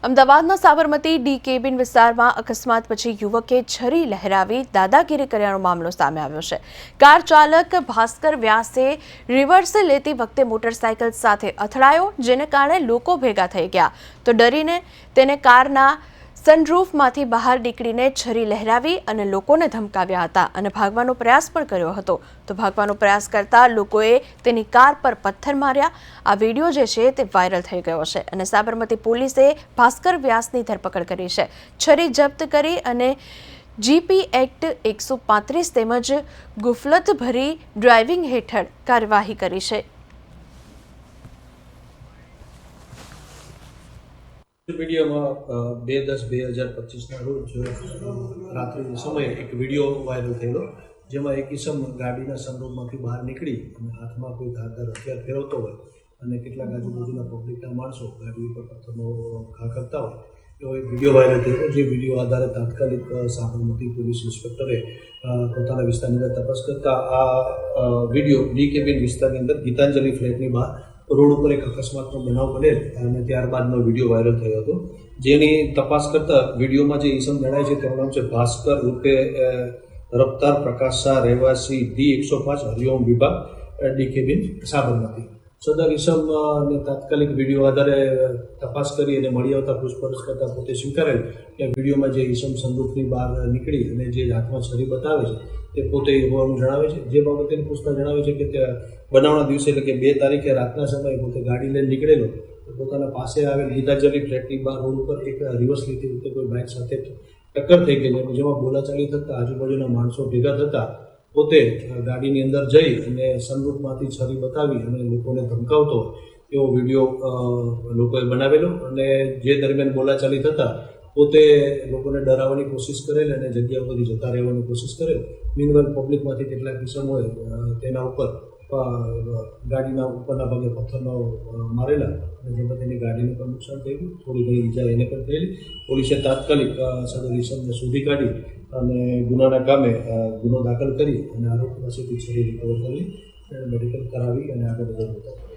અમદાવાદના Sabarmati D cabin વિસ્તારમાં અકસ્માત પછી યુવકે છરી લહેરાવી દાદાગીરી કર્યાનો મામલો સામે આવ્યો છે। કાર ચાલક ભાસ્કર વ્યાસે રિવર્સ લેતી વખતે મોટરસાયકલ સાથે અથડાયો, જેને કારણે લોકો ભેગા થઈ ગયા તો ડરીને તેને કારના સનરૂફમાંથી બહાર નીકળીને છરી લહેરાવી અને લોકોને ધમકાવ્યા હતા અને ભાગવાનો પ્રયાસ પણ કર્યો હતો। તો ભાગવાનો પ્રયાસ કરતા લોકોએ તેની કાર પર પથ્થર માર્યા। આ વિડીયો જે છે તે વાયરલ થઈ ગયો છે અને સાબરમતી પોલીસે ભાસ્કર વ્યાસની ધરપકડ કરી છે। છરી જપ્ત કરી અને જીપી એક્ટ 135 તેમજ ગુફલતભરી ડ્રાઇવિંગ હેઠળ કાર્યવાહી કરી છે। મીડિયામાં 2/10/2025ના રોજ રાત્રિના સમયે એક વિડીયો વાયરલ થયેલો, જેમાં એક ઇસમ ગાડીના સનરૂફમાંથી બહાર નીકળી અને હાથમાં કોઈ ધારદાર હથિયાર ફેરવતો હોય અને કેટલાક આજુબાજુના પબ્લિકના માણસો ગાડી ઉપર પથ્થરનો ઘા કરતા હોય એવો એક વિડીયો વાયરલ થયો। જે વિડીયો આધારે તાત્કાલિક સાબરમતી પોલીસ ઇન્સ્પેક્ટરે પોતાના વિસ્તારની અંદર તપાસ કરતા આ વિડીયો ડી કેબિન વિસ્તારની અંદર ગીતાંજલિ ફ્લેટની બહાર રોડ ઉપર એક અકસ્માતનો બનાવ બનેલ અને ત્યારબાદનો વિડીયો વાયરલ થયો હતો। જેની તપાસ કરતા વિડીયોમાં જે ઈસમ જણાય છે તેનું નામ છે ભાસ્કર ઉર્ફે રફતાર પ્રકાશ શાહ, રહેવાસી D105 હરિઓમ વિભાગ ડી કેબિન સાબરમતી। સદર ઈસમને તાત્કાલિક વિડીયો આધારે તપાસ કરી અને મળી આવતા પૂછપરછ કરતા પોતે સ્વીકારેલ કે વિડીયોમાં જે ઈસમ સનરૂફની બહાર નીકળી અને જે હાથમાં છરી બતાવે છે તે પોતે હોવાનું જણાવે છે। જે બાબતે પૂછતા જણાવે છે કે તે બનાવના દિવસે એટલે કે 2 તારીખે રાતના સમયે પોતે ગાડી લઈને નીકળેલો, પોતાના પાસે આવેલ ગીતાંજલિ ફ્લેટની બહાર રોડ ઉપર એક રિવર્સ લીધી વખતે કોઈ બાઇક સાથે ટક્કર થઈ ગઈ, જેમાં બોલાચાલી થતાં આજુબાજુના માણસો ભેગા થતાં પોતે ગાડીની અંદર જઈ અને સનરૂફમાંથી છરી બતાવી અને લોકોને ધમકાવતો એવો વિડીયો લોકોએ બનાવેલો અને જે દરમિયાન બોલાચાલી થતાં પોતે લોકોને ડરાવવાની કોશિશ કરેલ અને જગ્યા ઉપરથી જતા રહેવાની કોશિશ કરેલ। મીનવાઇલ પબ્લિકમાંથી કેટલાક કિસ્સામાં તેના ઉપર ગાડીના ઉપરના ભાગે પથ્થરનો મારેલા અને જેમાં તેની ગાડીને પણ નુકસાન થયેલું, થોડી ઘણી ઈજા એને પણ થયેલી। પોલીસે તાત્કાલિક સદર ઇસમને શોધી કાઢી અને ગુનાના કામે ગુનો દાખલ કરી અને આરોપી પાસેથી છરી રિકવર કરી મેડિકલ કરાવી અને આગળ વધાર્યું।